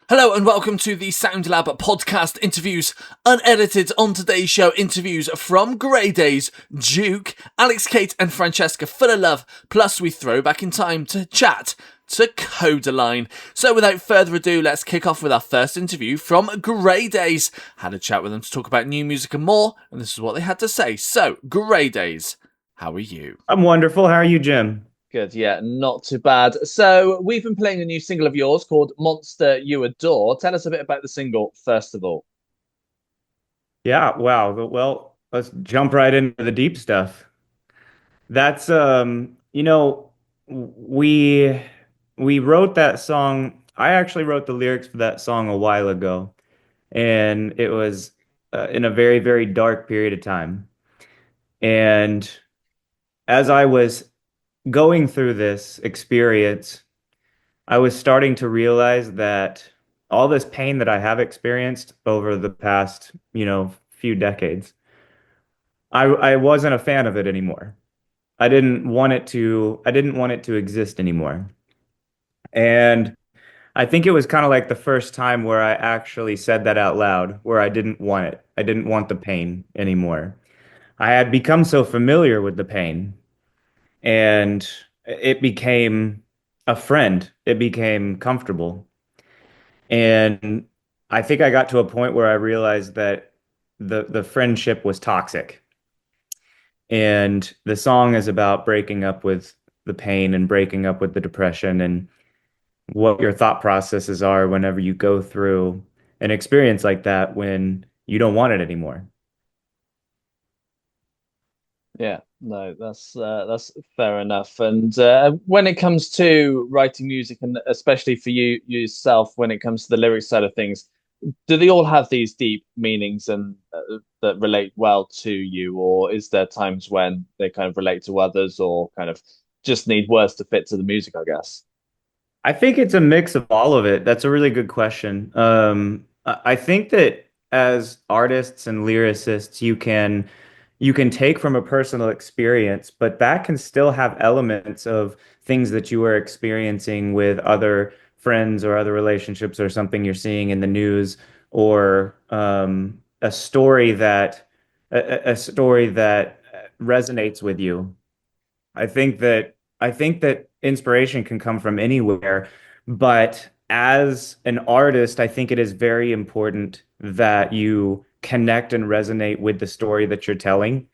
Hello and welcome to the Sound Lab podcast interviews, unedited. On today's show, interviews from Grey Daze, JUKE, Alex, Kate and Francesca Fullilove, plus we throw back in time to chat to Kodaline. So without further ado, let's kick off with our first interview from Grey Daze. Had a chat with them to talk about new music and more, and this is what they had to say. So, Grey Daze, how are you? I'm wonderful. How are you, Jim? Good, yeah, not too bad. So we've been playing a new single of yours called Monster You Adore. Tell us a bit about the single, first of all. Yeah, wow. Well, let's jump right into the deep stuff. That's we we wrote that song. I actually wrote the lyrics for that song a while ago, and it was in a very, very dark period of time. And as I was going through this experience, I was starting to realize that all this pain that I have experienced over the past, few decades, I wasn't a fan of it anymore. I didn't want it to exist anymore. And I think it was kind of like the first time where I actually said that out loud, where I didn't want it. I didn't want the pain anymore. I had become so familiar with the pain, and it became a friend. It became comfortable. And I think I got to a point where I realized that the friendship was toxic. And the song is about breaking up with the pain and breaking up with the depression and what your thought processes are whenever you go through an experience like that when you don't want it anymore. Yeah, no, that's fair enough. And when it comes to writing music, and especially for you yourself, when it comes to the lyrics side of things, do they all have these deep meanings and that relate well to you, or is there times when they kind of relate to others, or kind of just need words to fit to the music, I guess? I think it's a mix of all of it. That's a really good question. I think that as artists and lyricists, you can take from a personal experience, but that can still have elements of things that you are experiencing with other friends or other relationships or something you're seeing in the news or a story that resonates with you. I think that inspiration can come from anywhere, but as an artist, I think it is very important that you connect and resonate with the story that you're telling,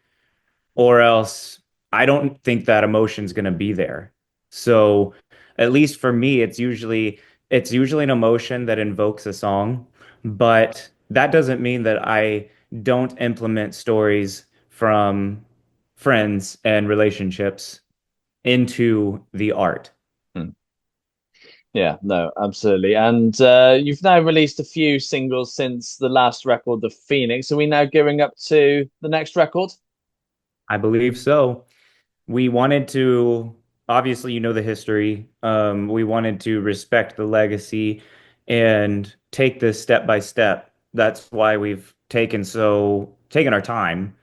or else I don't think that emotion's going to be there. So, at least for me, it's usually an emotion that invokes a song, but that doesn't mean that I don't implement stories from friends and relationships into the art. Hmm. Yeah, no, absolutely. And you've now released a few singles since the last record, The Phoenix. Are we now gearing up to the next record? I believe so. We wanted to, obviously, you know the history. We wanted to respect the legacy and take this step by step. That's why we've taken our time.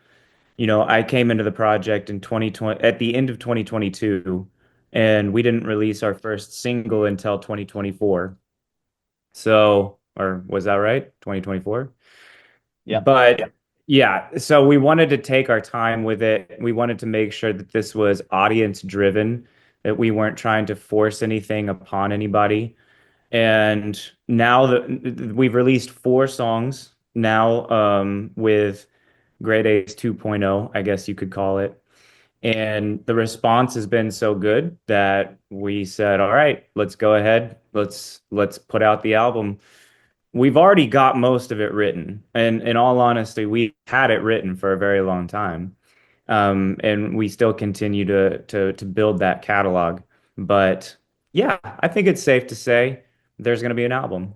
You know, I came into the project in 2020 at the end of 2022, and we didn't release our first single until 2024. So, or was that right? 2024? Yeah. But yeah, so we wanted to take our time with it. We wanted to make sure that this was audience driven, that we weren't trying to force anything upon anybody. And now that we've released four songs now, with Grade A's 2.0, I guess you could call it. And the response has been so good that we said, all right, let's go ahead. Let's put out the album. We've already got most of it written. And in all honesty, we had it written for a very long time. And we still continue to build that catalog. But yeah, I think it's safe to say there's going to be an album.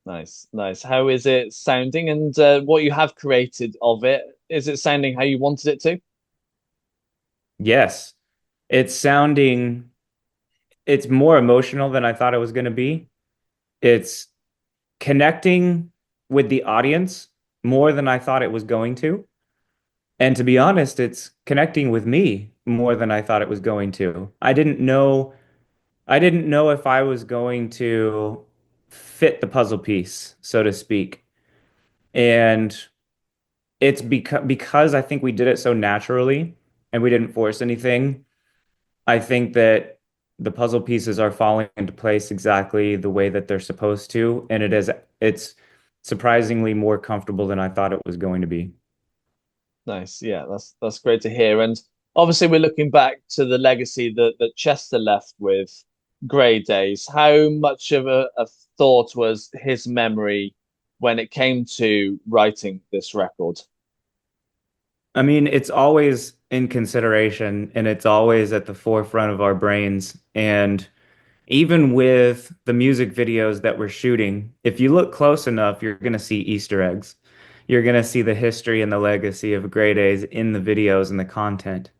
Nice, nice. How is it sounding, and what you have created of it? Is it sounding how you wanted it to? Yes, it's sounding, it's more emotional than I thought it was going to be. It's connecting with the audience more than I thought it was going to. And to be honest, it's connecting with me more than I thought it was going to. I didn't know if I was going to fit the puzzle piece, so to speak. And it's because I think we did it so naturally and we didn't force anything. I think that the puzzle pieces are falling into place exactly the way that they're supposed to, and it's surprisingly more comfortable than I thought it was going to be. Nice. Yeah, that's great to hear. And obviously we're looking back to the legacy that Chester left with Grey Days. How much of a thought was his memory when it came to writing this record? I mean, it's always in consideration and it's always at the forefront of our brains. And even with the music videos that we're shooting, if you look close enough, you're going to see Easter eggs. You're going to see the history and the legacy of Grey Days in the videos and the content.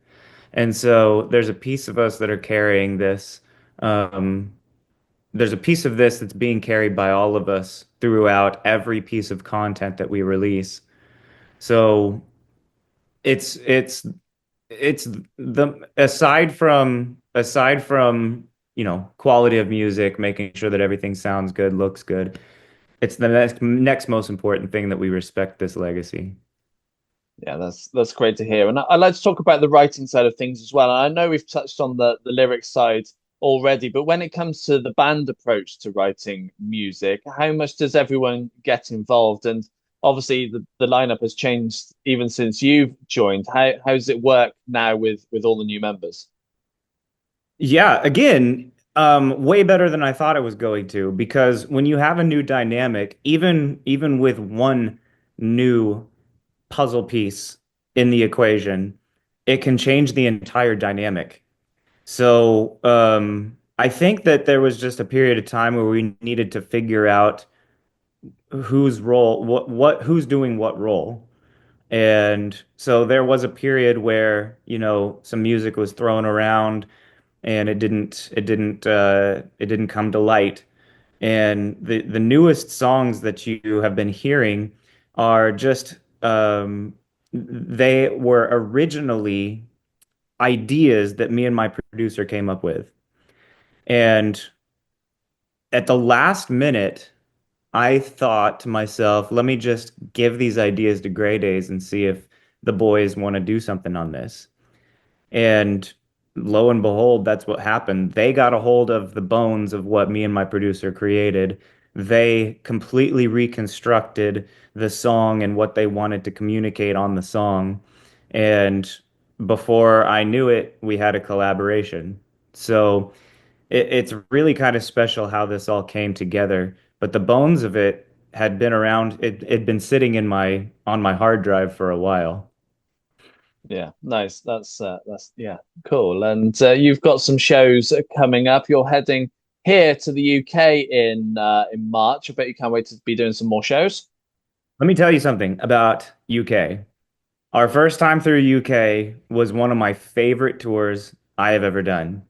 And so there's a piece of us that are carrying this. Um, there's a piece of this that's being carried by all of us throughout every piece of content that we release. So it's it's it's the aside from quality of music, making sure that everything sounds good, looks good. It's the next most important thing that we respect this legacy. Yeah, that's great to hear. And I'd like to talk about the writing side of things as well. I know we've touched on the lyrics side already, but when it comes to the band approach to writing music, how much does everyone get involved? And obviously the lineup has changed even since you've joined. How does it work now with all the new members? Yeah, again, way better than I thought it was going to, because when you have a new dynamic, even with one new puzzle piece in the equation, it can change the entire dynamic. So, I think that there was just a period of time where we needed to figure out whose role, who's doing what role. And so there was a period where, some music was thrown around and it didn't come to light. And the newest songs that you have been hearing are just they were originally ideas that me and my producer came up with. And at the last minute, I thought to myself, let me just give these ideas to Grey Days and see if the boys want to do something on this. And lo and behold, that's what happened. They got a hold of the bones of what me and my producer created. They completely reconstructed the song and what they wanted to communicate on the song. And before I knew it, we had a collaboration. So it's really kind of special how this all came together. But the bones of it had been around, it'd been sitting in my on my hard drive for a while. Yeah, nice. That's yeah, cool. And you've got some shows coming up. You're heading here to the UK in March. I bet you can't wait to be doing some more shows. Let me tell you something about UK. Our first time through UK was one of my favorite tours I have ever done.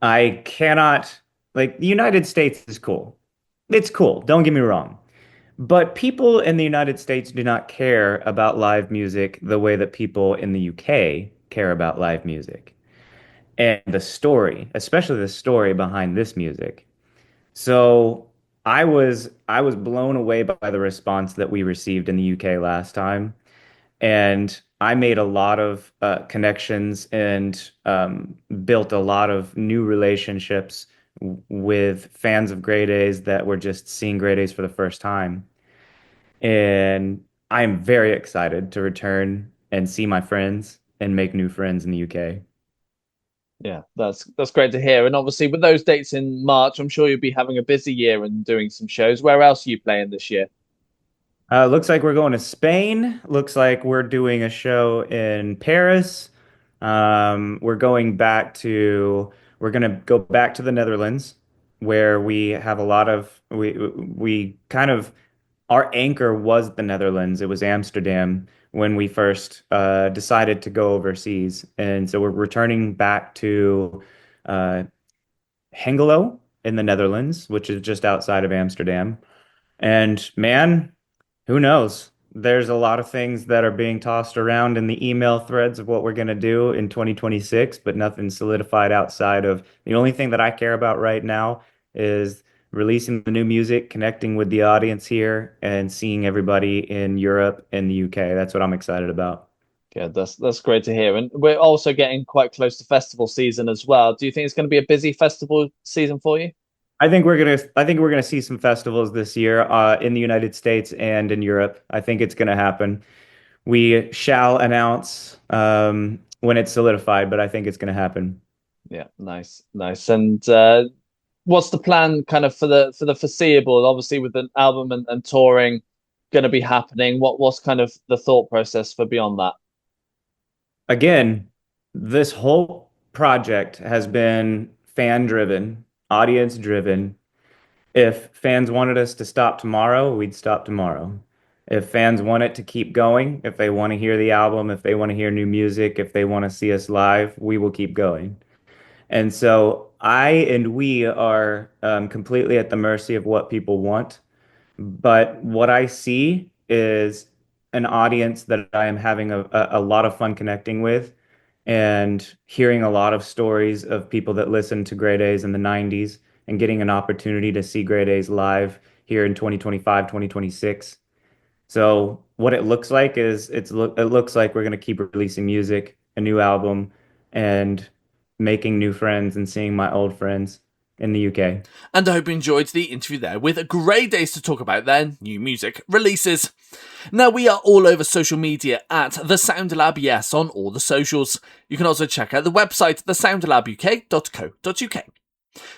I cannot, like, the United States is cool. It's cool, don't get me wrong. But people in the United States do not care about live music the way that people in the UK care about live music. And the story, especially the story behind this music. So I was blown away by the response that we received in the UK last time. And I made a lot of connections and built a lot of new relationships with fans of Grey Days that were just seeing Grey Days for the first time. And I'm very excited to return and see my friends and make new friends in the UK. Yeah, that's great to hear. And obviously, with those dates in March, I'm sure you'll be having a busy year and doing some shows. Where else are you playing this year? Looks like we're going to Spain. Looks like we're doing a show in Paris. We're going to go back to the Netherlands where we have a lot of, we kind of, our anchor was the Netherlands. It was Amsterdam when we first decided to go overseas. And so we're returning back to uh, Hengelo in the Netherlands, which is just outside of Amsterdam. And man, who knows? There's a lot of things that are being tossed around in the email threads of what we're going to do in 2026, but nothing solidified outside of the only thing that I care about right now is releasing the new music, connecting with the audience here, and seeing everybody in Europe and the UK. That's what I'm excited about. Yeah, that's great to hear. And we're also getting quite close to festival season as well. Do you think it's going to be a busy festival season for you? I think we're gonna see some festivals this year in the United States and in Europe. I think it's gonna happen. We shall announce when it's solidified, but I think it's gonna happen. Yeah, nice, nice. And what's the plan kind of for the foreseeable? Obviously, with the album and touring going to be happening, what's kind of the thought process for beyond that? Again, this whole project has been fan driven, audience driven. If fans wanted us to stop tomorrow, we'd stop tomorrow. If fans want it to keep going, if they want to hear the album, if they want to hear new music, if they want to see us live, we will keep going. And so I and we are completely at the mercy of what people want. But what I see is an audience that I am having a lot of fun connecting with and hearing a lot of stories of people that listened to Grey Daze in the 90s and getting an opportunity to see Grey Daze live here in 2025, 2026. So what it looks like is it looks like we're going to keep releasing music, a new album, and making new friends and seeing my old friends in the UK. And I hope you enjoyed the interview there with Grey Daze to talk about their new music releases. Now, we are all over social media at The Sound Lab, yes, on all the socials. You can also check out the website, thesoundlabuk.co.uk.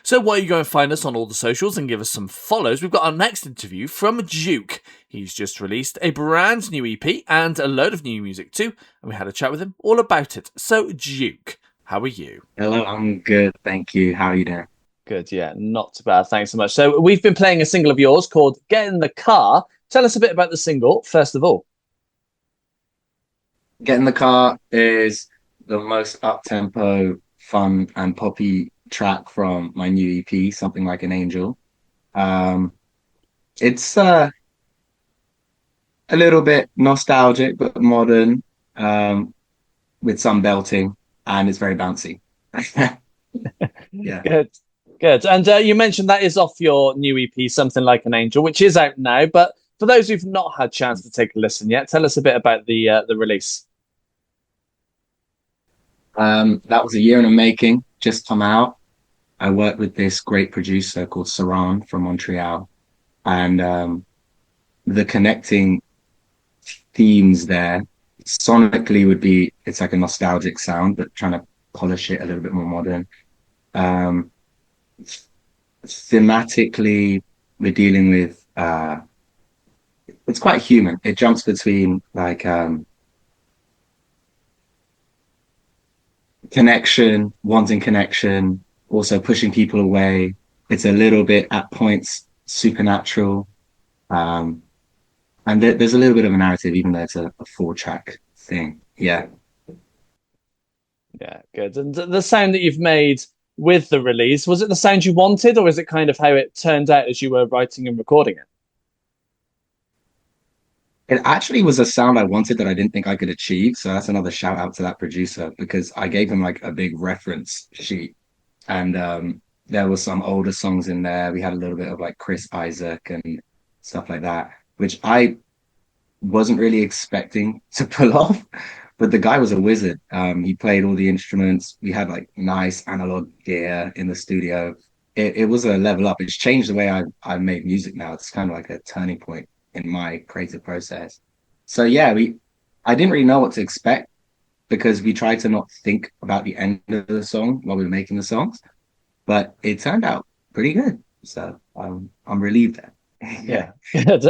So while you go and find us on all the socials and give us some follows, we've got our next interview from JUKE. He's just released a brand new EP and a load of new music too, and we had a chat with him all about it. So JUKE, how are you? Hello, I'm good, thank you. How are you doing? Good, yeah, not too bad. Thanks so much. So we've been playing a single of yours called Get in the Car. Tell us a bit about the single, first of all. Get in the Car is the most up-tempo, fun, and poppy track from my new EP, Something Like an Angel. Um, it's a little bit nostalgic but modern, um, with some belting, and it's very bouncy. Yeah. Good, good. And you mentioned that is off your new EP, Something Like an Angel, which is out now. But for those who've not had a chance to take a listen yet, tell us a bit about the release. That was a year in the making, just come out. I worked with this great producer called Saran from Montreal, and the connecting themes there sonically would be it's like a nostalgic sound, but trying to polish it a little bit more modern. Um, Thematically, we're dealing with it's quite human. It jumps between like connection, wanting connection, also pushing people away. It's a little bit at points supernatural. Um, and there's a little bit of a narrative, even though it's a four-track thing. Yeah. Yeah, good. And the sound that you've made with the release, was it the sound you wanted, or is it kind of how it turned out as you were writing and recording it? It actually was a sound I wanted that I didn't think I could achieve. So that's another shout out to that producer because I gave him like a big reference sheet and there was some older songs in there. We had a little bit of like Chris Isaac and stuff like that, which I wasn't really expecting to pull off. But the guy was a wizard. He played all the instruments. We had like nice analog gear in the studio. It was a level up. It's changed the way I make music now. It's kind of like a turning point in my creative process. So yeah, I didn't really know what to expect because we tried to not think about the end of the song while we were making the songs, but it turned out pretty good. So I'm relieved there. Yeah, good.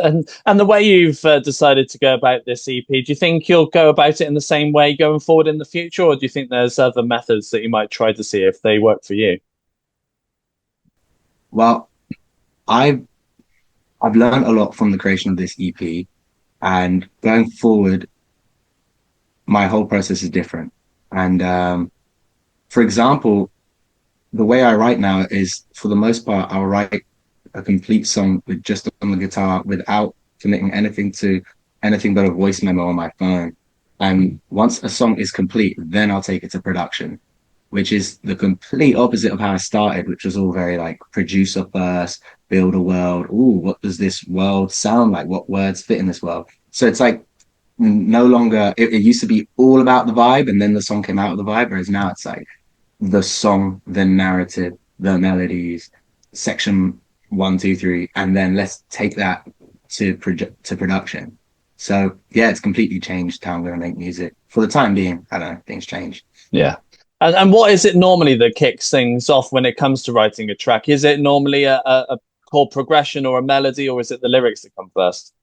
And the way you've decided to go about this EP, do you think you'll go about it in the same way going forward in the future, or do you think there's other methods that you might try to see if they work for you? Well, I've I've learned a lot from the creation of this EP, and going forward, my whole process is different. And for example, the way I write now is, for the most part, I'll write a complete song with just on the guitar without committing anything to anything but a voice memo on my phone. And once a song is complete, then I'll take it to production. which is the complete opposite of how I started, which was all very like producer first, build a world. Ooh, what does this world sound like? What words fit in this world? So it's like no longer, it used to be all about the vibe, and then the song came out of the vibe, whereas now it's like the song, the narrative, the melodies, section one, two, three, and then let's take that to production. So yeah, it's completely changed how I'm going to make music. For the time being, I don't know, things change. Yeah. And what is it normally that kicks things off when it comes to writing a track? Is it normally a chord progression or a melody, or is it the lyrics that come first?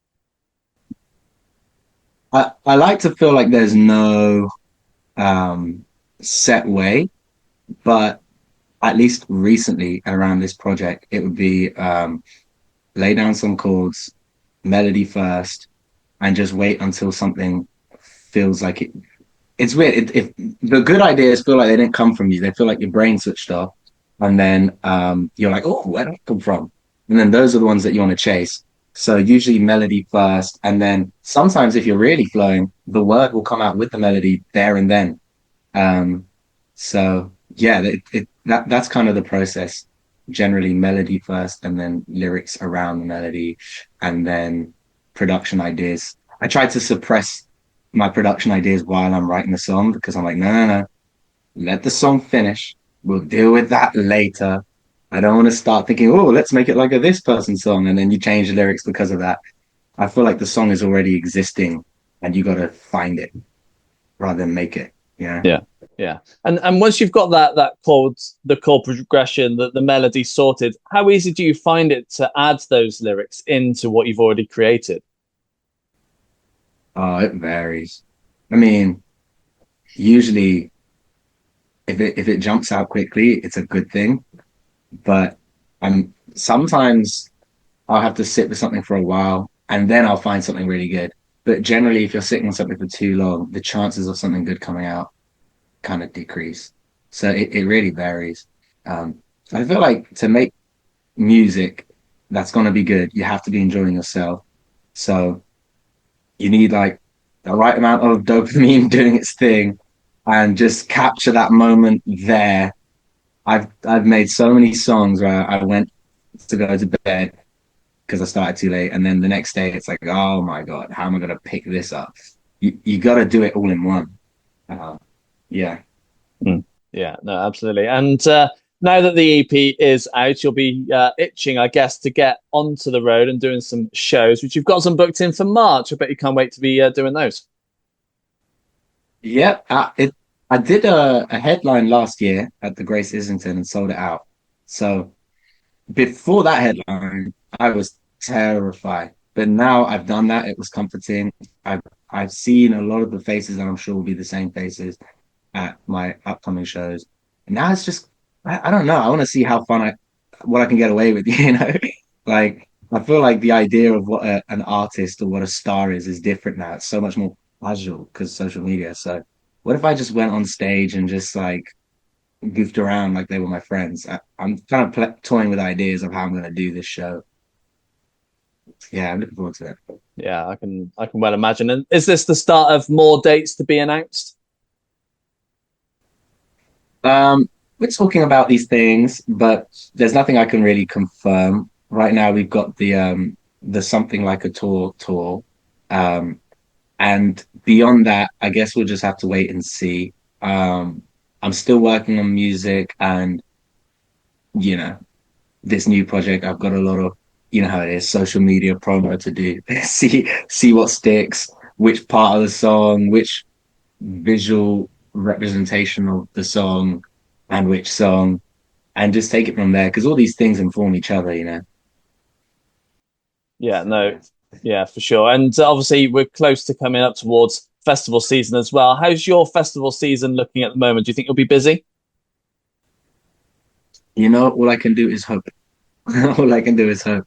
I like to feel like there's no um, set way, but at least recently around this project, it would be lay down some chords, melody first, and just wait until something feels like it. It's weird. If the good ideas feel like they didn't come from you, they feel like your brain switched off, and then you're like, oh, where did it come from? And then those are the ones that you want to chase. So usually melody first, and then sometimes if you're really flowing, the word will come out with the melody there and then. Um, so yeah, that's kind of the process. Generally, melody first, and then lyrics around the melody, and then production ideas. I try to suppress my production ideas while I'm writing the song because I'm like, no, no, no, let the song finish. We'll deal with that later. I don't want to start thinking, oh, let's make it like a this person's song, and then you change the lyrics because of that. I feel like the song is already existing, and you got to find it rather than make it. Yeah. Yeah. Yeah. And once you've got the chord progression, the melody sorted, how easy do you find it to add those lyrics into what you've already created? Oh, it varies. I mean, usually if it jumps out quickly, it's a good thing. But I'm sometimes I'll have to sit with something for a while and then I'll find something really good. But generally, if you're sitting on something for too long, the chances of something good coming out kind of decrease. So it really varies. Um, I feel like to make music that's going to be good, you have to be enjoying yourself. So you need like the right amount of dopamine doing its thing and just capture that moment there. I've made so many songs where I went to go to bed because I started too late, and then the next day it's like, oh my God, how am I gonna pick this up? You got to do it all in one. Uh, yeah. Mm. Yeah, no, absolutely. And now that the EP is out, you'll be itching, I guess, to get onto the road and doing some shows, which you've got some booked in for March. I bet you can't wait to be doing those. Yep. I did a headline last year at the Grace Islington and sold it out. So before that headline, I was terrified. But now I've done that. It was comforting. I've seen a lot of the faces, and I'm sure will be the same faces at my upcoming shows. And now it's just I don't know. I want to see how fun I what I can get away with, you know? Like I feel like the idea of what an artist or what a star is different now. It's so much more casual because social media. So what if I just went on stage and just like goofed around like they were my friends? I'm kind of toying with ideas of how I'm going to do this show. Yeah, I'm looking forward to it. Yeah, I can well imagine. And is this the start of more dates to be announced? Um, we're talking about these things, but there's nothing I can really confirm. Right now, we've got the something like a tour. Um, and beyond that, I guess we'll just have to wait and see. I'm still working on music and, you know, this new project, I've got a lot of, you know how it is, social media promo to do. See what sticks, which part of the song, which visual representation of the song and which song, and just take it from there because all these things inform each other, you know. Yeah, So, no, yeah. yeah, for sure. And obviously, we're close to coming up towards festival season as well. How's your festival season looking at the moment? Do you think you'll be busy? You know, all I can do is hope. All I can do is hope.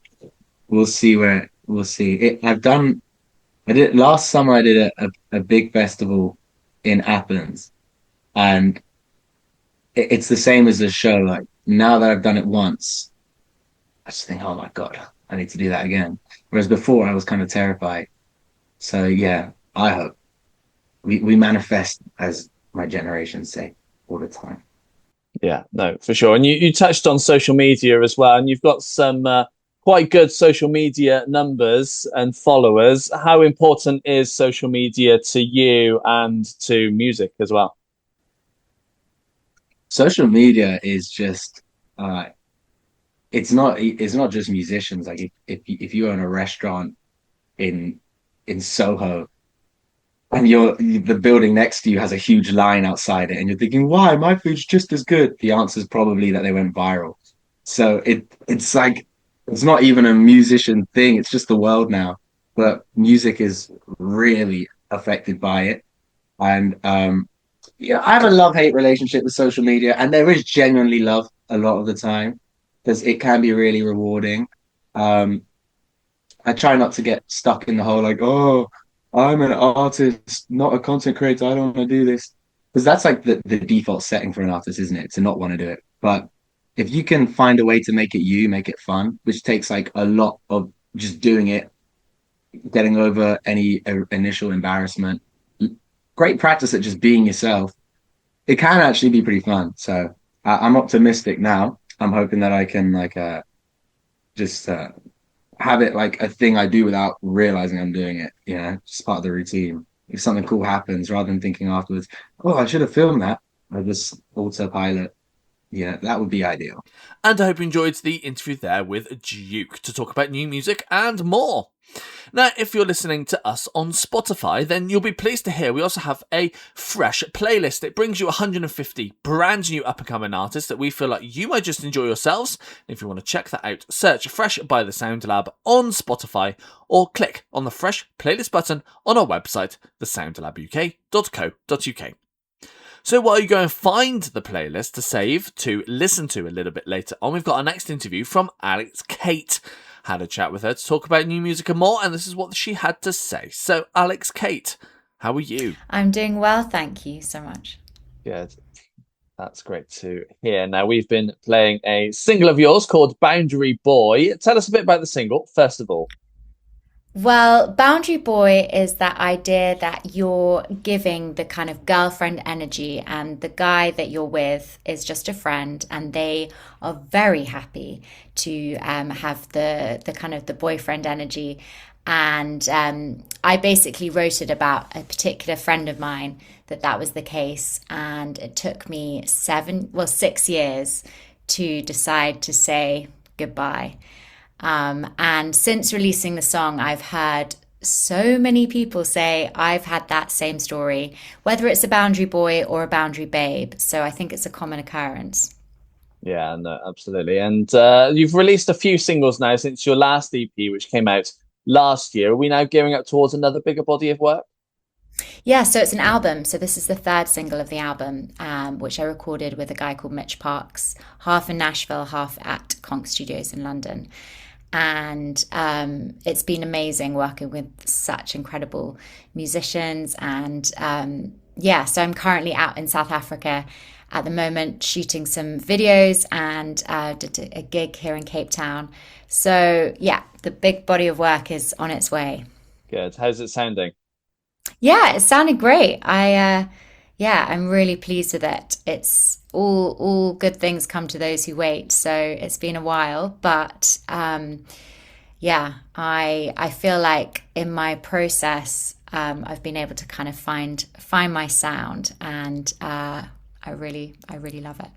We'll see where we'll see. I did last summer I did a big festival in Athens and it's the same as the show. Like now that I've done it once, I just think, oh my God, I need to do that again. Whereas before I was kind of terrified. So yeah, I hope we manifest as my generation say all the time. Yeah, no, for sure. And you touched on social media as well, and you've got some quite good social media numbers and followers. How important is social media to you and to music as well? Social media is just uh it's not just musicians. Like if you own a restaurant in Soho and the building next to you has a huge line outside it and you're thinking, why? My food's just as good. The answer is probably that they went viral. So it's like it's not even a musician thing, it's just the world now. But music is really affected by it. And yeah, I have a love-hate relationship with social media, and there is genuinely love a lot of the time because it can be really rewarding. Um, I try not to get stuck in the whole like, oh, I'm an artist, not a content creator. I don't want to do this. Because that's like the default setting for an artist, isn't it? To not want to do it. But if you can find a way to make it you, make it fun, which takes like a lot of just doing it, getting over any initial embarrassment, great practice at just being yourself, it can actually be pretty fun. So I'm optimistic now. I'm hoping that I can like just have it like a thing I do without realizing I'm doing it. You know, just part of the routine. If something cool happens, rather than thinking afterwards, oh, I should have filmed that, I just autopilot. Yeah, that would be ideal. And I hope you enjoyed the interview there with Duke to talk about new music and more. Now, if you're listening to us on Spotify, then you'll be pleased to hear we also have a fresh playlist. It brings you 150 brand new up-and-coming artists that we feel like you might just enjoy yourselves. And if you want to check that out, search Fresh by the Sound Lab on Spotify or click on the Fresh Playlist button on our website, thesoundlabuk.co.uk. So while you go and find the playlist to save to listen to a little bit later on, we've got our next interview from Alex Kate. Had a chat with her to talk about new music and more, and this is what she had to say. So, Alex Kate, how are you? I'm doing well, thank you so much. Good. That's great to hear. Now, we've been playing a single of yours called Boundary Boy. Tell us a bit about the single, first of all. Well, Boundary Boy is that idea that you're giving the kind of girlfriend energy, and the guy that you're with is just a friend, and they are very happy to have the kind of the boyfriend energy. And I basically wrote it about a particular friend of mine that was the case, and it took me 6 years to decide to say goodbye. And since releasing the song, I've heard so many people say I've had that same story, whether it's a boundary boy or a boundary babe. So I think it's a common occurrence. Yeah, no, absolutely. And you've released a few singles now since your last EP, which came out last year. Are we now gearing up towards another bigger body of work? Yeah, so it's an album. So this is the third single of the album, which I recorded with a guy called Mitch Parks, half in Nashville, half at Conk Studios in London. And it's been amazing working with such incredible musicians. And so I'm currently out in South Africa at the moment shooting some videos, and did a gig here in Cape Town. So yeah, the big body of work is on its way. Good. How's it sounding? Yeah, it sounded great. I'm really pleased with it. It's all good things come to those who wait. So it's been a while, but I feel like in my process, I've been able to kind of find my sound, and I really love it.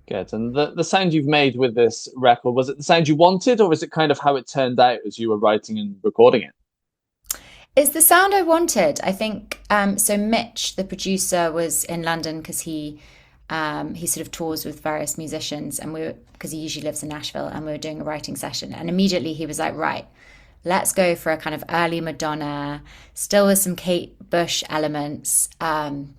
Good. And the sound you've made with this record, was it the sound you wanted, or was it kind of how it turned out as you were writing and recording it? It's the sound I wanted, I think. So Mitch, the producer, was in London because he sort of tours with various musicians, and because he usually lives in Nashville, and we were doing a writing session, and immediately he was like, right, let's go for a kind of early Madonna, still with some Kate Bush elements, and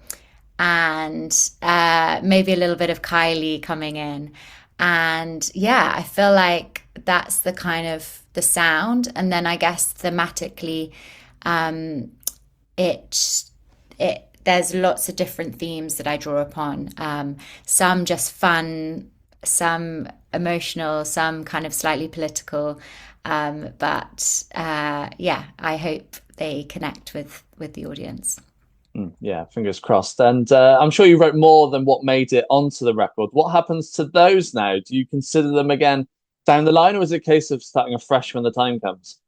maybe a little bit of Kylie coming in. And yeah, I feel like that's the kind of the sound. And then I guess thematically, there's lots of different themes that I draw upon. Some just fun, some emotional, some kind of slightly political. I hope they connect with the audience. Yeah, fingers crossed. And I'm sure you wrote more than what made it onto the record. What happens to those now? Do you consider them again down the line, or is it a case of starting afresh when the time comes?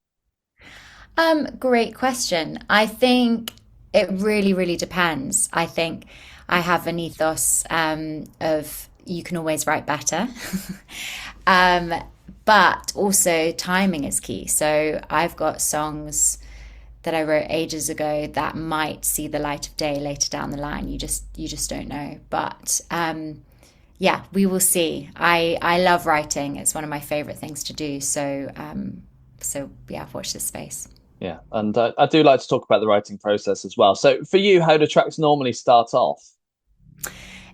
Great question. I think it really, really depends. I think I have an ethos of you can always write better. um, but also timing is key. So I've got songs that I wrote ages ago that might see the light of day later down the line. You just don't know. But yeah, we will see. I love writing. It's one of my favorite things to do. So yeah, watch this space. Yeah, and I do like to talk about the writing process as well. So for you, how do tracks normally start off?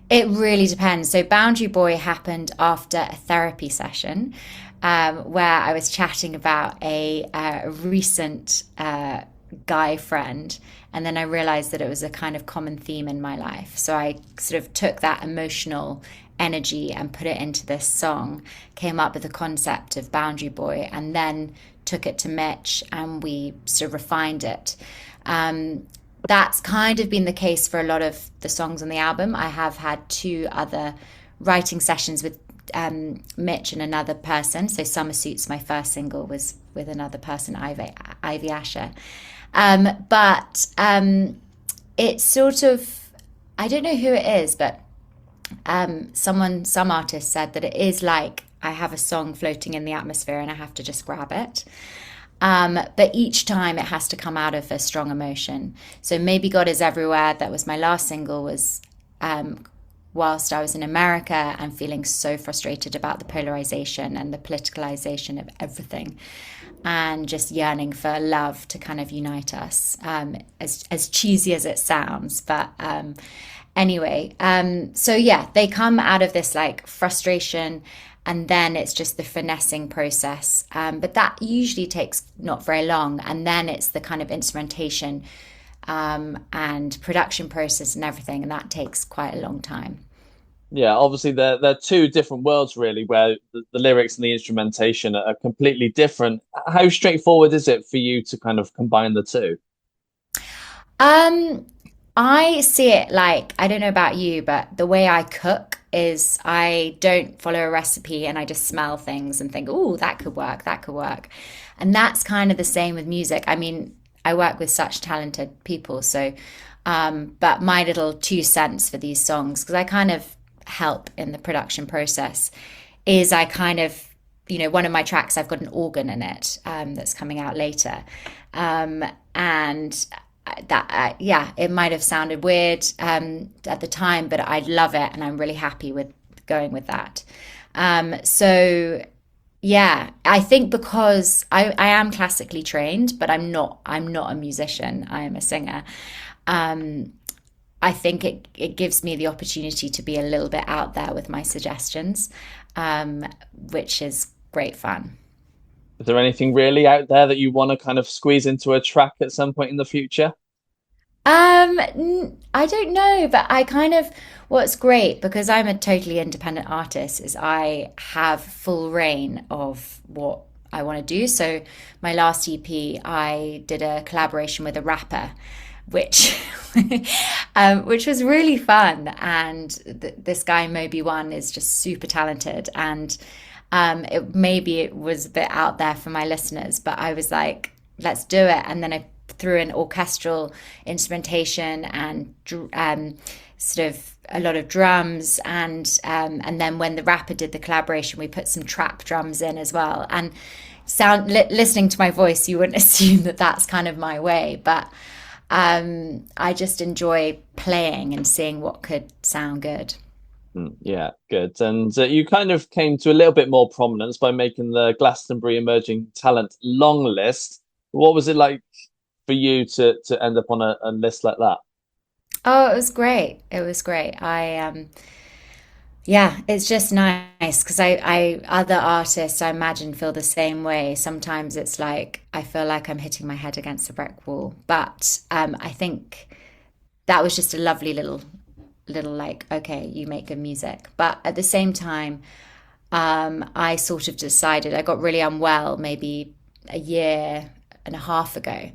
It really depends. So Boundary Boy happened after a therapy session where I was chatting about a recent guy friend. And then I realized that it was a kind of common theme in my life. So I sort of took that emotional energy and put it into this song, came up with the concept of Boundary Boy, and then took it to Mitch and we sort of refined it. That's kind of been the case for a lot of the songs on the album. I have had two other writing sessions with Mitch and another person. So Summer Suits, my first single, was with another person, Ivy Asher. But it's sort of, I don't know who it is, but some artist said that it is like I have a song floating in the atmosphere and I have to just grab it. But each time it has to come out of a strong emotion. So Maybe God Is Everywhere, that was my last single, was whilst I was in America and feeling so frustrated about the polarization and the politicalization of everything, and just yearning for love to kind of unite us, as cheesy as it sounds. But anyway, so yeah, they come out of this like frustration, and then it's just the finessing process. But that usually takes not very long, and then it's the kind of instrumentation and production process and everything, and that takes quite a long time. Yeah, obviously they're two different worlds really, where the lyrics and the instrumentation are completely different. How straightforward is it for you to kind of combine the two? Um, I see it like, I don't know about you, but the way I cook is I don't follow a recipe and I just smell things and think, oh, that could work, that could work. And that's kind of the same with music. I mean, I work with such talented people, so but my little 2 cents for these songs, because I kind of help in the production process, is I kind of, one of my tracks, I've got an organ in it that's coming out later. And that, yeah, it might have sounded weird at the time, but I love it and I'm really happy with going with that. So yeah, I think because I am classically trained, but I'm not a musician. I am a singer. I think it gives me the opportunity to be a little bit out there with my suggestions, which is great fun. Is there anything really out there that you want to kind of squeeze into a track at some point in the future? I don't know, but I kind of, what's great because I'm a totally independent artist is I have full reign of what I want to do. So my last EP, I did a collaboration with a rapper, which which was really fun. And this guy Moby One is just super talented, and maybe it was a bit out there for my listeners, but I was like, let's do it. And then I threw in orchestral instrumentation and sort of a lot of drums, and then when the rapper did the collaboration, we put some trap drums in as well. And listening to my voice, you wouldn't assume that that's kind of my way, but I just enjoy playing and seeing what could sound good. Yeah, good. And you kind of came to a little bit more prominence by making the Glastonbury Emerging Talent long list. What was it like for you to end up on a list like that? Oh, it was great. It was great. Yeah, it's just nice because I other artists I imagine feel the same way. Sometimes it's like I feel like I'm hitting my head against a brick wall, but I think that was just a lovely little like, okay, you make good music. But at the same time, I sort of decided I got really unwell maybe a year and a half ago,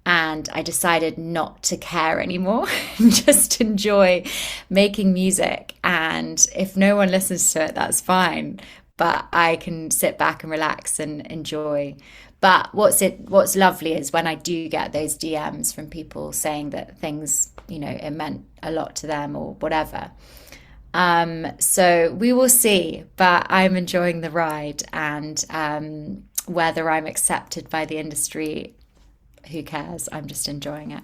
And I decided not to care anymore and just enjoy making music. And if no one listens to it, that's fine. But I can sit back and relax and enjoy. But what's lovely is when I do get those DMs from people saying that things, it meant a lot to them or whatever. So we will see, but I'm enjoying the ride, and whether I'm accepted by the industry, who cares? I'm just enjoying it.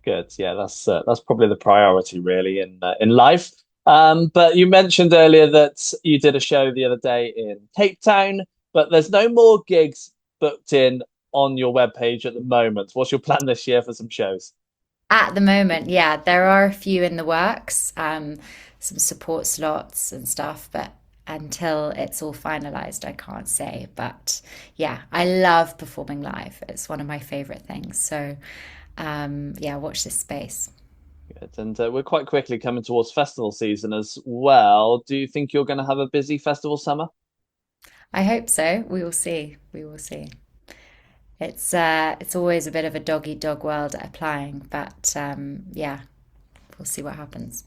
Good. Yeah, that's probably the priority really in life. But you mentioned earlier that you did a show the other day in Cape Town, but there's no more gigs booked in on your webpage at the moment. What's your plan this year for some shows? At the moment, yeah, there are a few in the works, some support slots and stuff, but until it's all finalized, I can't say. But yeah, I love performing live. It's one of my favorite things. So yeah, watch this space. Good. And we're quite quickly coming towards festival season as well. Do you think you're going to have a busy festival summer? I hope so. We will see. We will see. It's always a bit of a dog eat dog world applying, but yeah, we'll see what happens.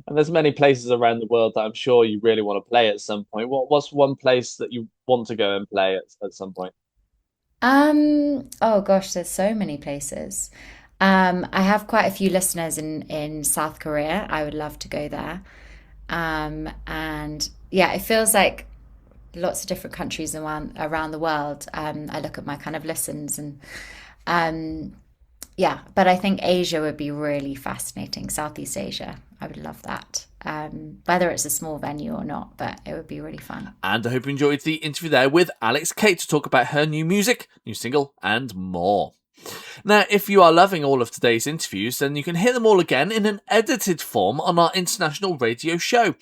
And there's many places around the world that I'm sure you really want to play at some point. What's one place that you want to go and play at some point? Oh gosh, there's so many places. I have quite a few listeners in South Korea. I would love to go there. And yeah, it feels like lots of different countries around the world. I look at my kind of listens and um, yeah, but I think Asia would be really fascinating. Southeast Asia, I would love that. Whether it's a small venue or not, but it would be really fun. And I hope you enjoyed the interview there with Alex Kate to talk about her new music, new single, and more. Now, if you are loving all of today's interviews, then you can hear them all again in an edited form on our international radio show.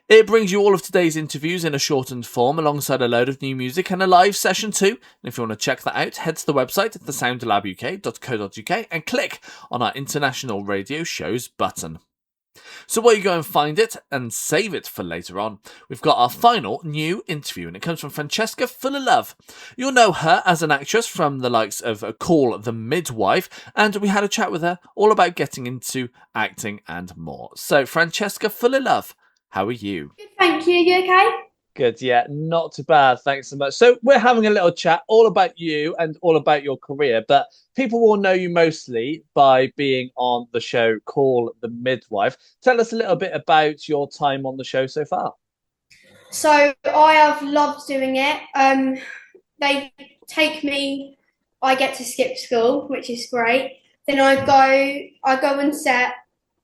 It brings you all of today's interviews in a shortened form alongside a load of new music and a live session too. And if you want to check that out, head to the website at thesoundlabuk.co.uk and click on our international radio shows button. So while you go and find it and save it for later on, we've got our final new interview, and it comes from Francesca Fullilove. You'll know her as an actress from the likes of Call the Midwife, and we had a chat with her all about getting into acting and more. So Francesca Fullilove, how are you? Good, thank you. You okay? Good, yeah, not too bad. Thanks so much. So we're having a little chat all about you and all about your career, but people will know you mostly by being on the show Call the Midwife. Tell us a little bit about your time on the show so far. So I have loved doing it. They take me. I get to skip school, which is great. Then I go on set,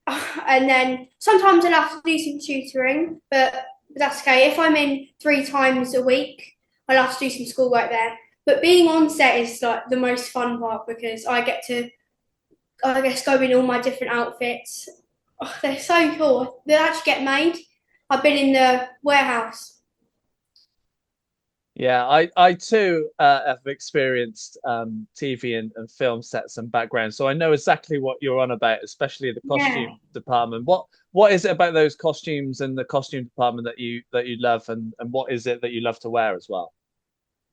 and then sometimes I'll have to do some tutoring, but that's okay. If I'm in 3 times a week, I'll have to do some schoolwork there. But being on set is like the most fun part because I get to, I guess, go in all my different outfits. Oh, they're so cool. They actually get made. I've been in the warehouse. Yeah, I too have experienced TV and film sets and backgrounds, so I know exactly what you're on about, especially the Yeah. costume department. What is it about those costumes and the costume department that you love, and what is it that you love to wear as well?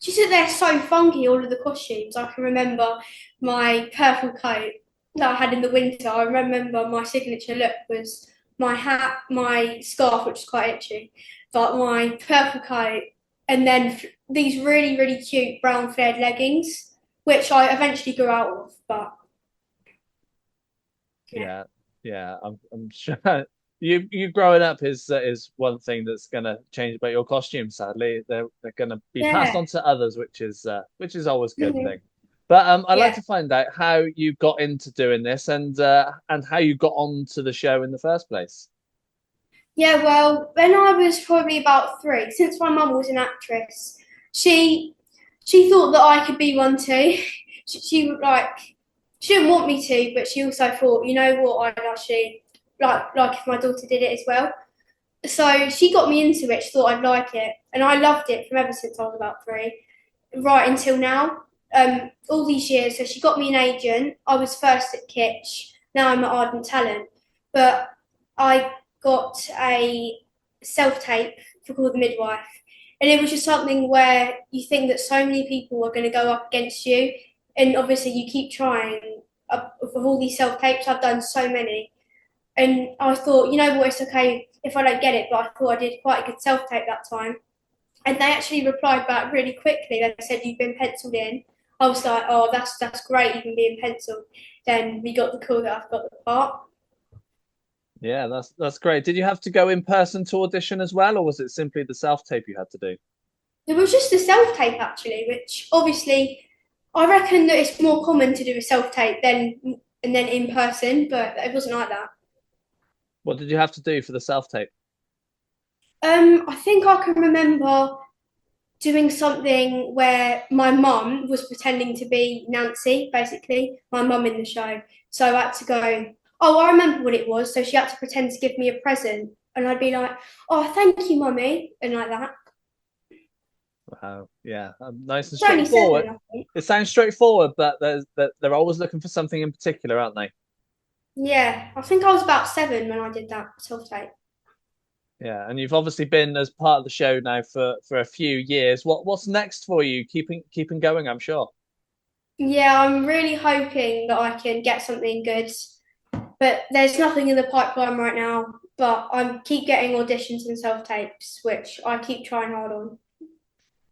She said they're so funky, all of the costumes. I can remember my purple coat that I had in the winter. I remember my signature look was my hat, my scarf, which is quite itchy, but my purple coat, and then these really, really cute brown flared leggings, which I eventually grew out of. But yeah, Yeah, I'm sure you growing up is one thing that's gonna change about your costume. Sadly, they're gonna be passed yeah, on to others, which is always a good mhm, thing. But I'd like yeah. to find out how you got into doing this and how you got onto the show in the first place. Yeah, well, when I was probably about 3, since my mum was an actress, she she thought that I could be one too. She like she didn't want me to, but she also thought, you know what, I'd actually like if my daughter did it as well. So she got me into it. She thought I'd like it, and I loved it from ever since I was about 3, right until now. All these years. So she got me an agent. I was first at Kitsch. Now I'm at Ardent Talent, but I got a self tape for Call the Midwife. And it was just something where you think that so many people are going to go up against you And obviously you keep trying. Of all these self-tapes, I've done so many. And I thought, you know what, it's okay if I don't get it, but I thought I did quite a good self-tape that time. And they actually replied back really quickly. They said, you've been penciled in. I was like, oh, that's great, you can be in pencil. Then we got the call that I've got the part. Yeah, that's great. Did you have to go in person to audition as well, or was it simply the self-tape you had to do? It was just a self-tape actually, which obviously I reckon that it's more common to do a self-tape than in person, but it wasn't like that. What did you have to do for the self-tape? I think I can remember doing something where my mum was pretending to be Nancy, basically, my mum in the show. So I had to go, oh, I remember what it was. So she had to pretend to give me a present. And I'd be like, oh, thank you, mummy. And like that. Wow, yeah, nice and It's only straightforward. 7, I think. It sounds straightforward, but they're always looking for something in particular, aren't they? Yeah, I think I was about 7 when I did that self-tape. Yeah, and you've obviously been as part of the show now for a few years. What's next for you? Keeping going, I'm sure. Yeah, I'm really hoping that I can get something good. But there's nothing in the pipeline right now. But I keep getting auditions and self-tapes, which I keep trying hard on.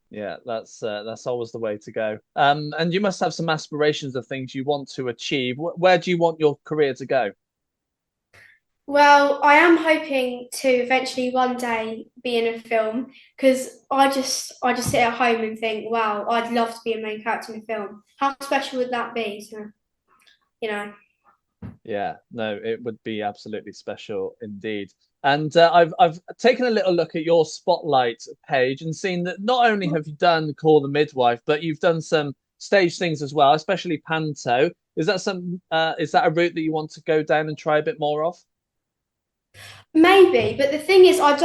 Yeah, that's always the way to go. And you must have some aspirations of things you want to achieve. Where do you want your career to go? Well, I am hoping to eventually one day be in a film because I just sit at home and think, wow, I'd love to be a main character in a film. How special would that be? So, you know. Yeah, no, it would be absolutely special indeed. And I've taken a little look at your Spotlight page and seen that not only have you done Call the Midwife, but you've done some stage things as well, especially panto. Is that a route that you want to go down and try a bit more of? Maybe, but the thing is, I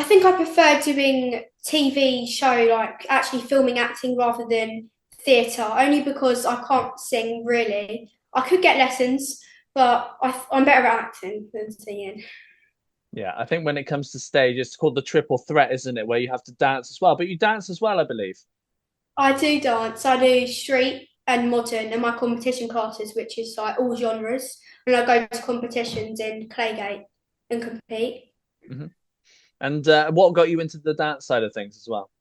think I prefer doing TV show, like actually filming acting rather than theatre, only because I can't sing really. I could get lessons, but I'm better at acting than singing. Yeah, I think when it comes to stage, it's called the triple threat, isn't it? Where you have to dance as well. But you dance as well, I believe. I do dance. I do street and modern and my competition classes, which is like all genres. And I go to competitions in Claygate and compete. Hmm. And what got you into the dance side of things as well?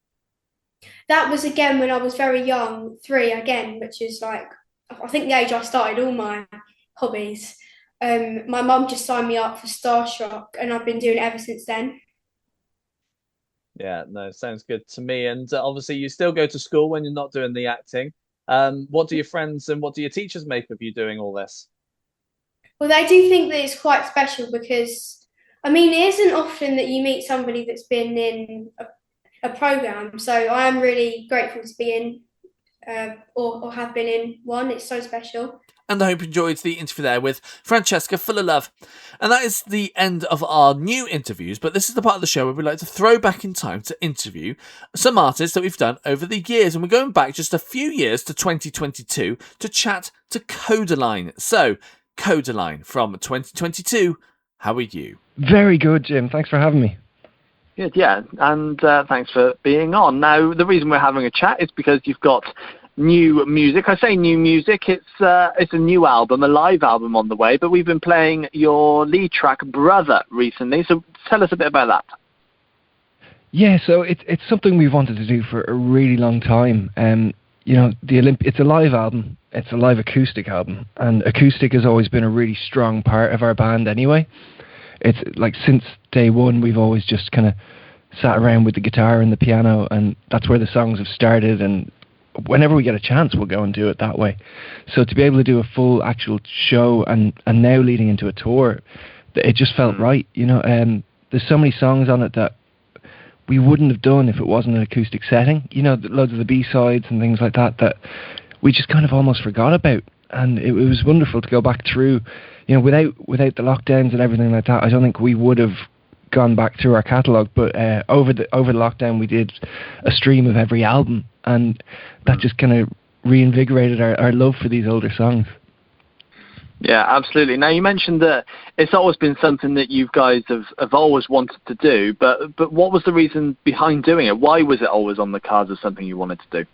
That was again when I was very young, 3 again, which is like, I think the age I started all my hobbies. My mum just signed me up for Starstruck and I've been doing it ever since then. Yeah, no, sounds good to me. And obviously, you still go to school when you're not doing the acting. What do your friends and what do your teachers make of you doing all this? Well, they do think that it's quite special because, I mean, it isn't often that you meet somebody that's been in a program. So I am really grateful to be in or have been in one. It's so special. And I hope you enjoyed the interview there with Francesca Fullilove. And that is the end of our new interviews, but this is the part of the show where we like to throw back in time to interview some artists that we've done over the years. And we're going back just a few years to 2022 to chat to Kodaline. So, Kodaline from 2022, how are you? Very good, Jim. Thanks for having me. Good, yeah, and thanks for being on. Now, the reason we're having a chat is because you've got new music. I say new music, it's a new album, a live album on the way, but we've been playing your lead track, Brother, recently, so tell us a bit about that. Yeah, so it's something we've wanted to do for a really long time. You know, it's a live album, it's a live acoustic album, and acoustic has always been a really strong part of our band anyway. It's like since day one, we've always just kind of sat around with the guitar and the piano, and that's where the songs have started, and whenever we get a chance, we'll go and do it that way. So to be able to do a full actual show and now leading into a tour, it just felt right. You know, there's so many songs on it that we wouldn't have done if it wasn't an acoustic setting. You know, loads of the B-sides and things like that we just kind of almost forgot about. And it was wonderful to go back through, you know, without the lockdowns and everything like that, I don't think we would have gone back through our catalogue. But over the lockdown, we did a stream of every album, and that just kind of reinvigorated our love for these older songs. Yeah, absolutely. Now, you mentioned that it's always been something that you guys have always wanted to do, but what was the reason behind doing it? Why was it always on the cards as something you wanted to do?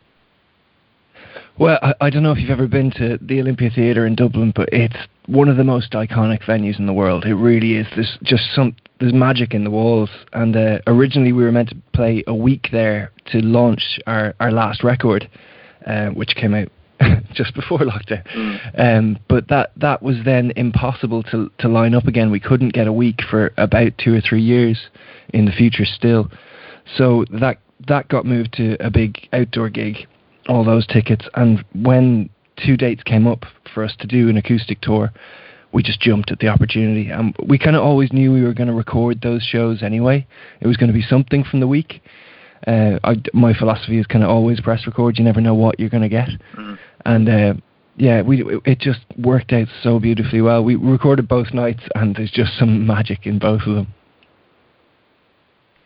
Well, I don't know if you've ever been to the Olympia Theatre in Dublin, but it's one of the most iconic venues in the world. It really is. There's magic in the walls. And originally we were meant to play a week there to launch our last record, which came out just before lockdown. But that was then impossible to line up again. We couldn't get a week for about 2 or 3 years in the future still. So that got moved to a big outdoor gig, all those tickets. And when 2 dates came up for us to do an acoustic tour, we just jumped at the opportunity. And we kind of always knew we were going to record those shows anyway. It was going to be something from the week. My philosophy is kind of always press record. You never know what you're going to get. And it just worked out so beautifully well. We recorded both nights, and there's just some magic in both of them.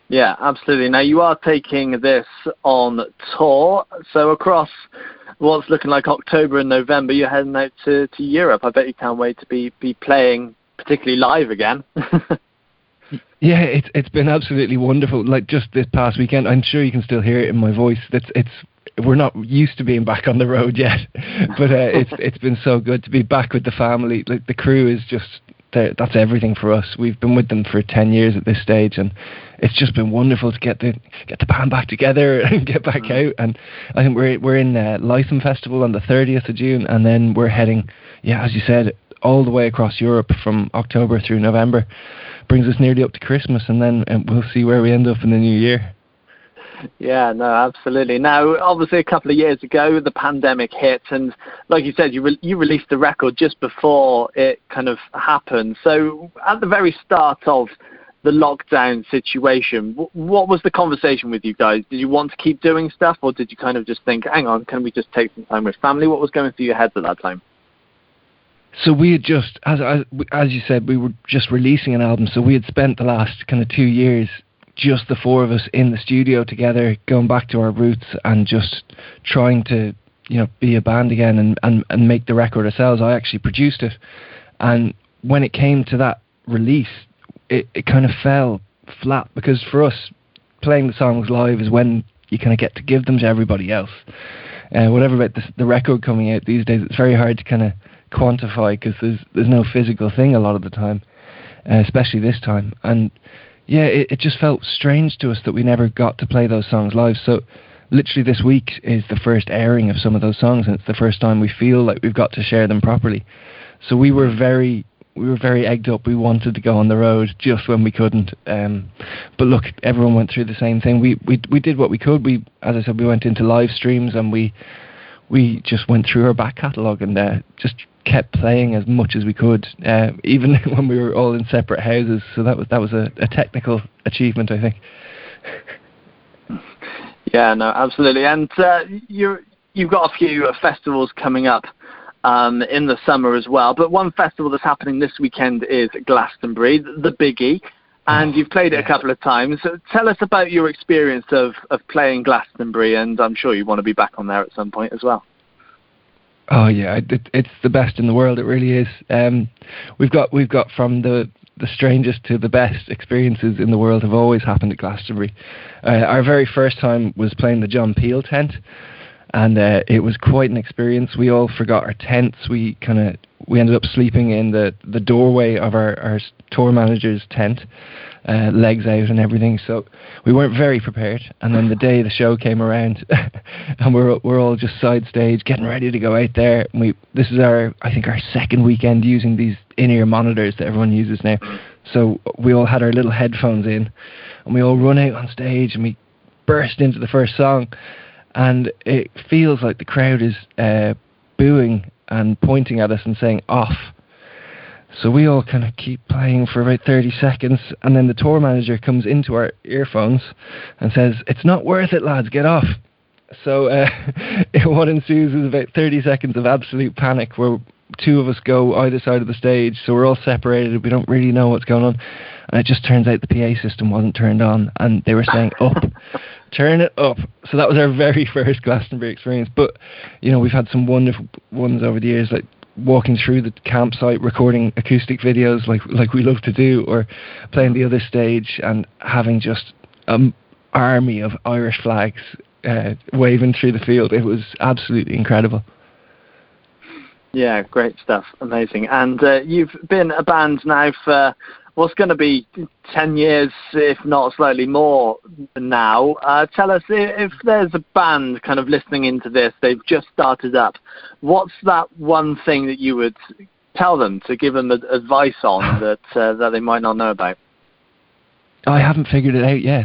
Yeah, absolutely. Now, you are taking this on tour, so across what's looking like October and November, you're heading out to Europe. I bet you can't wait to be playing, particularly live again. Yeah, it's been absolutely wonderful. Like just this past weekend, I'm sure you can still hear it in my voice. We're not used to being back on the road yet, but it's been so good to be back with the family. Like the crew is just that's everything for us. We've been with them for 10 years at this stage, and it's just been wonderful to get the band back together and get back out. And I think we're in Lytham Festival on the 30th of June, and then we're heading, as you said, all the way across Europe from October through November. Brings us nearly up to Christmas, and then we'll see where we end up in the new year. Yeah, no, absolutely. Now, obviously, a couple of years ago, the pandemic hit, and like you said, you released the record just before it kind of happened. So, at the very start of the lockdown situation, what was the conversation with you guys? Did you want to keep doing stuff, or did you kind of just think, hang on, can we just take some time with family? What was going through your heads at that time? So we had just, as you said, we were just releasing an album. So we had spent the last kind of 2 years, just the four of us in the studio together, going back to our roots and just trying to, be a band again and make the record ourselves. I actually produced it. And when it came to that release, it kind of fell flat, because for us, playing the songs live is when you kind of get to give them to everybody else. Whatever about the record coming out these days, it's very hard to kind of quantify, because there's no physical thing a lot of the time, especially this time. And it just felt strange to us that we never got to play those songs live. So literally this week is the first airing of some of those songs, and it's the first time we feel like we've got to share them properly. So we were very egged up. We wanted to go on the road just when we couldn't. But look, everyone went through the same thing. We did what we could. As I said, we went into live streams, and we just went through our back catalogue and just kept playing as much as we could, even when we were all in separate houses. So that was a technical achievement, I think. Yeah, no, absolutely. And you've got a few festivals coming up in the summer as well. But one festival that's happening this weekend is Glastonbury, the biggie. And you've played it a couple of times. So tell us about your experience of playing Glastonbury, and I'm sure you want to be back on there at some point as well. Oh yeah, it's the best in the world. It really is. We've got from the strangest to the best experiences in the world have always happened at Glastonbury. Our very first time was playing the John Peel tent, and it was quite an experience. We all forgot our tents. We ended up sleeping in the doorway of our tour manager's tent, legs out and everything. So we weren't very prepared. And then the day the show came around, and we're all just side stage getting ready to go out there. And this is our second weekend using these in-ear monitors that everyone uses now. So we all had our little headphones in, and we all run out on stage, and we burst into the first song. And it feels like the crowd is booing and pointing at us and saying off. So we all kind of keep playing for about 30 seconds, and then the tour manager comes into our earphones and says, "It's not worth it, lads, get off." So what ensues is about 30 seconds of absolute panic, where two of us go either side of the stage, so we're all separated, we don't really know what's going on. And it just turns out the PA system wasn't turned on, and they were saying up, turn it up. So that was our very first Glastonbury experience. But we've had some wonderful ones over the years, like walking through the campsite, recording acoustic videos like we love to do, or playing the other stage and having just an army of Irish flags waving through the field. It was absolutely incredible. Yeah, great stuff. Amazing. And you've been a band now for what's going to be 10 years, if not slightly more now. Tell us, if there's a band kind of listening into this, they've just started up, what's that one thing that you would tell them to give them advice on that they might not know about? I haven't figured it out yet.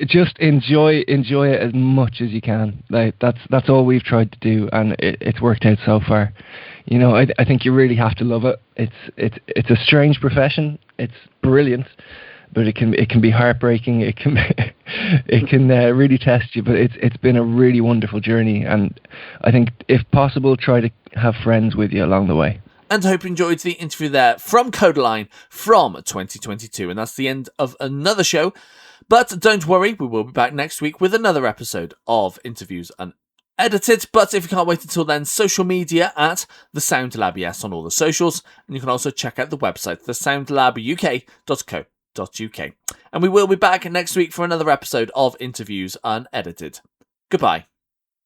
Just enjoy it as much as you can. Like that's all we've tried to do, and it's worked out so far. You know, I think you really have to love it. It's a strange profession. It's brilliant, but it can be heartbreaking. It can really test you. But it's been a really wonderful journey, and I think if possible, try to have friends with you along the way. And I hope you enjoyed the interview there from Kodaline from 2022. And that's the end of another show. But don't worry, we will be back next week with another episode of Interviews Unedited. But if you can't wait until then, social media at The Sound Lab, yes, on all the socials. And you can also check out the website, thesoundlabuk.co.uk. And we will be back next week for another episode of Interviews Unedited. Goodbye.